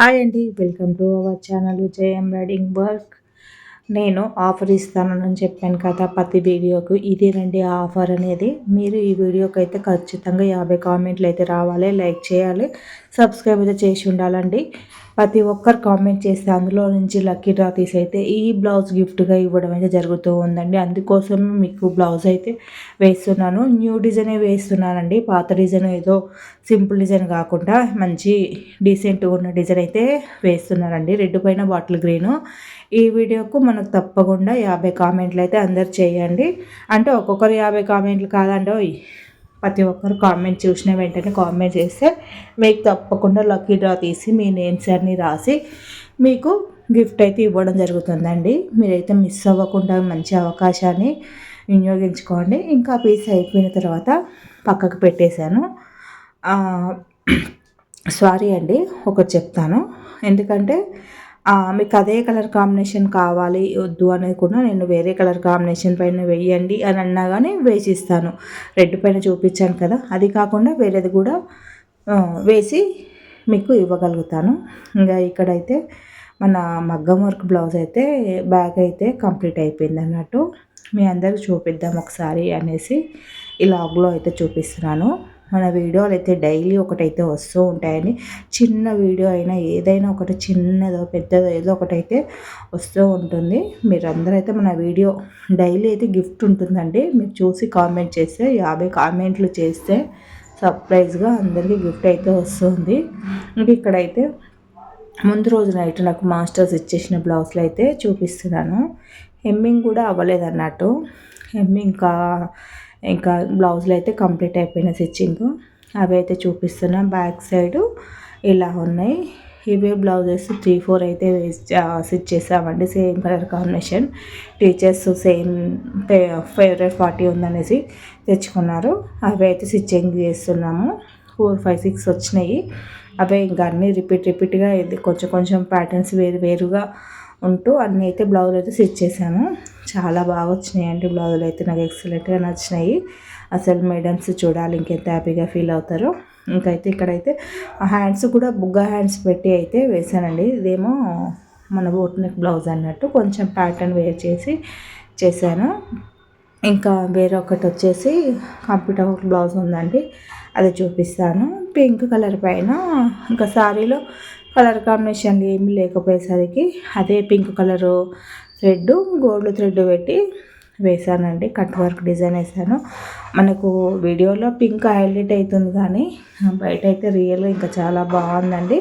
Hi అండి, welcome to our channel Vijay embroidering work. నేను offer ఇస్తానని చెప్పాను కదా ప్రతి వీడియోకు. ఇది రండి ఆఫర్ అనేది. మీరు ఈ వీడియోకి అయితే ఖచ్చితంగా 50 కామెంట్లు అయితే రావాలి, లైక్ చేయాలి, సబ్స్క్రైబ్ అయితే చేసి ఉండాలండి. ప్రతి ఒక్కరు కామెంట్ చేస్తే అందులో నుంచి లక్కీ డ్రా తీసి అయితే ఈ బ్లౌజ్ గిఫ్ట్గా ఇవ్వడం అయితే జరుగుతూ ఉందండి. అందుకోసం మీకు బ్లౌజ్ అయితే వేస్తున్నాను. న్యూ డిజైనే వేస్తున్నానండి. పాత డిజైన్ ఏదో సింపుల్ డిజైన్ కాకుండా మంచి డీసెంట్గా ఉన్న డిజైన్ అయితే వేస్తున్నానండి. రెడ్ పైన బాటిల్ గ్రీను. ఈ వీడియోకు మనకు తప్పకుండా 50 కామెంట్లు అయితే అందరు చేయండి. అంటే ఒక్కొక్కరు 50 కామెంట్లు కాదండి, ప్రతి ఒక్కరు కామెంట్ చూసిన వెంటనే కామెంట్ చేస్తే మీకు తప్పకుండా లక్కీ డ్రా తీసి మీ నేమ్స్ అన్నీ రాసి మీకు గిఫ్ట్ అయితే ఇవ్వడం జరుగుతుందండి. మీరైతే మిస్ అవ్వకుండా మంచి అవకాశాన్ని వినియోగించుకోండి. ఇంకా పీస్ అయిపోయిన తర్వాత పక్కకు పెట్టేశాను. సారీ అండి, ఒకటి చెప్తాను. ఎందుకంటే మీకు అదే కలర్ కాంబినేషన్ కావాలి వద్దు అనేది కూడా నేను వేరే కలర్ కాంబినేషన్ పైన వేయండి అని అన్నా కానీ వేసిస్తాను. రెడ్ పైన చూపించాను కదా, అది కాకుండా వేరేది కూడా వేసి మీకు ఇవ్వగలుగుతాను. ఇంకా ఇక్కడైతే మన మగ్గం వర్క్ బ్లౌజ్ అయితే బ్యాగ్ అయితే కంప్లీట్ అయిపోయింది అన్నట్టు. మీ అందరికి చూపిద్దాం ఒకసారి అనేసి ఈ లాగ్లో అయితే చూపిస్తున్నాను. మన వీడియోలు అయితే డైలీ ఒకటైతే వస్తూ ఉంటాయని, చిన్న వీడియో అయినా ఏదైనా ఒకటి చిన్నదో పెద్దదో ఏదో ఒకటైతే వస్తూ ఉంటుంది. మీరందరూ అయితే మన వీడియో డైలీ అయితే గిఫ్ట్ ఉంటుందండి. మీరు చూసి కామెంట్ చేస్తే 50 కామెంట్లు చేస్తే సర్ప్రైజ్గా అందరికీ గిఫ్ట్ అయితే వస్తుంది. ఇంక ఇక్కడైతే ముందు రోజు నైట్ నాకు మాస్టర్స్ ఇచ్చేసిన బ్లౌజ్లు అయితే చూపిస్తున్నాను. హెమ్మింగ్ కూడా అవ్వలేదు అన్నట్టు. హెమ్మింగ్ ఇంకా బ్లౌజ్లు అయితే కంప్లీట్ అయిపోయిన స్టిచ్చింగ్ అవి అయితే చూపిస్తున్నాం. బ్యాక్ సైడు ఇలా ఉన్నాయి. ఇవే బ్లౌజెస్ 3-4 అయితే స్టిచ్ చేసామండి. Same colour combination. Teachers same favourite party ఉందనేసి తెచ్చుకున్నారు. అవి అయితే స్టిచ్చింగ్ చేస్తున్నాము. 4, 5, 6 వచ్చినాయి. అవే ఇంకా అన్నీ రిపీట్గా ఇది కొంచెం కొంచెం ప్యాటర్న్స్ వేరుగా ఉంటూ అన్నీ అయితే బ్లౌజ్ అయితే స్టిచ్ చేశాను. చాలా బాగా వచ్చినాయండి బ్లౌజులు అయితే, నాకు ఎక్సలెంట్గా నచ్చినాయి. అసలు మేడమ్స్ చూడాలి ఇంకెంత హ్యాపీగా ఫీల్ అవుతారో. ఇంకైతే ఇక్కడైతే హ్యాండ్స్ కూడా బుగ్గ హ్యాండ్స్ పెట్టి అయితే వేసానండి. ఇదేమో మన బోట్ నెక్ బ్లౌజ్ అన్నట్టు కొంచెం ప్యాటర్న్ వేర్ చేసి చేశాను. ఇంకా వేరొకటి వచ్చేసి కంప్యూటర్ బ్లౌజ్ ఉందండి, అది చూపిస్తాను. పింక్ కలర్ పైన ఇంకా శారీలో కలర్ కాంబినేషన్లు ఏమి లేకపోయేసరికి అదే pink colour thread gold thread పెట్టి వేసానండి. కట్ వర్క్ డిజైన్ వేసాను. మనకు వీడియోలో పింక్ హైలైట్ అవుతుంది కానీ బయట అయితే రియల్గా ఇంకా చాలా బాగుందండి.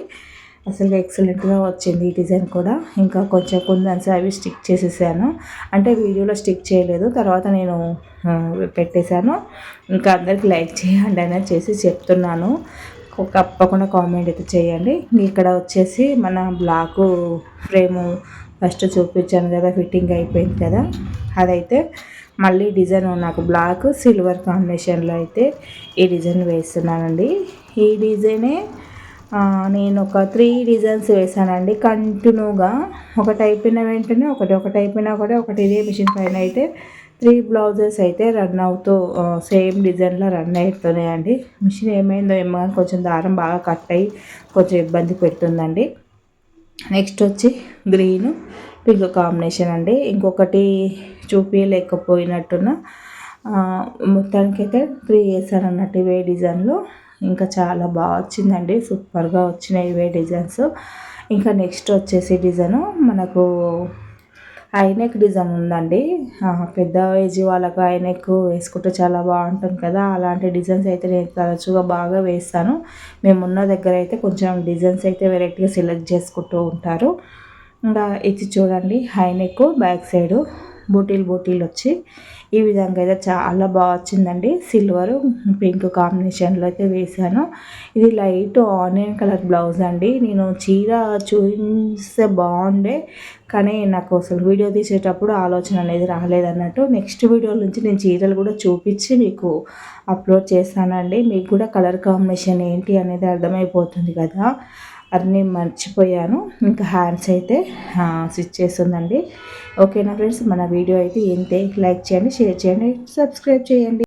అసలు ఎక్సలెంట్గా వచ్చింది ఈ డిజైన్ కూడా. ఇంకా కొంచెం కుందన్స్ అవి స్టిక్ చేసేసాను. అంటే వీడియోలో స్టిక్ చేయలేదు, తర్వాత నేను పెట్టేశాను. ఇంకా అందరికి లైక్ చేయండి అనేది చేసి చెప్తున్నాను. తప్పకుండా కామెంట్ అయితే చేయండి. ఇక్కడ వచ్చేసి మన బ్లాక్ ఫ్రేము ఫస్ట్ చూపించాను కదా, ఫిట్టింగ్ అయిపోయింది కదా, అదైతే మళ్ళీ డిజైన్ నాకు బ్లాక్ సిల్వర్ కాంబినేషన్లో అయితే ఈ డిజైన్ వేస్తున్నానండి. ఈ డిజైనే నేను ఒక 3 డిజైన్స్ వేసానండి కంటిన్యూగా. ఒకటి అయిపోయిన వెంటనే ఒకటి అయిపోయినా ఒకటి ఇదే మిషన్ పైన అయితే 3 బ్లౌజెస్ అయితే రన్ అవుతూ సేమ్ డిజైన్లో రన్ అవుతున్నాయండి. మిషన్ ఏమైందో ఏమో కానీ కొంచెం దారం బాగా కట్ అయ్యి కొంచెం ఇబ్బంది పెడుతుందండి. నెక్స్ట్ వచ్చి గ్రీన్ పింక్ కాంబినేషన్ అండి. ఇంకొకటి చూపించలేకపోయినట్టున మొత్తానికైతే 3 వేసాను అన్నట్టు ఇవే డిజైన్లో. ఇంకా చాలా బాగా వచ్చిందండి, సూపర్గా వచ్చినాయి ఇవే డిజైన్స్. ఇంకా నెక్స్ట్ వచ్చేసి డిజైను మనకు ఐనెక్ డిజైన్ ఉందండి. పెద్ద ఏజ్ వాళ్ళకు ఐనెక్ వేసుకుంటే చాలా బాగుంటుంది కదా, అలాంటి డిజైన్స్ అయితే నేను తరచుగా బాగా వేస్తాను. మేమున్న దగ్గర అయితే కొంచెం డిజైన్స్ అయితే వెరైటీగా సెలెక్ట్ చేసుకుంటూ ఉంటారు. ఇంకా ఇది చూడండి, ఐనెక్ బ్యాక్ సైడు బూటీలు వచ్చి ఈ విధంగా అయితే చాలా బాగా వచ్చిందండి. సిల్వర్ పింక్ కాంబినేషన్లో అయితే వేసాను. ఇది లైట్ ఆనియన్ కలర్ బ్లౌజ్ అండి. నేను చీర చూస్తే బాగుండే కానీ నాకు అసలు వీడియో తీసేటప్పుడు ఆలోచన అనేది రాలేదన్నట్టు. నెక్స్ట్ వీడియో నుంచి నేను చీరలు కూడా చూపించి మీకు అప్లోడ్ చేస్తానండి. మీకు కూడా కలర్ కాంబినేషన్ ఏంటి అనేది అర్థమైపోతుంది కదా. అన్నీ మర్చిపోయాను. ఇంకా హ్యాండ్స్ అయితే స్టిచ్ చేస్తుందండి. ఓకేనా ఫ్రెండ్స్, మన వీడియో అయితే ఏంటి, లైక్ చేయండి, షేర్ చేయండి, సబ్స్క్రైబ్ చేయండి.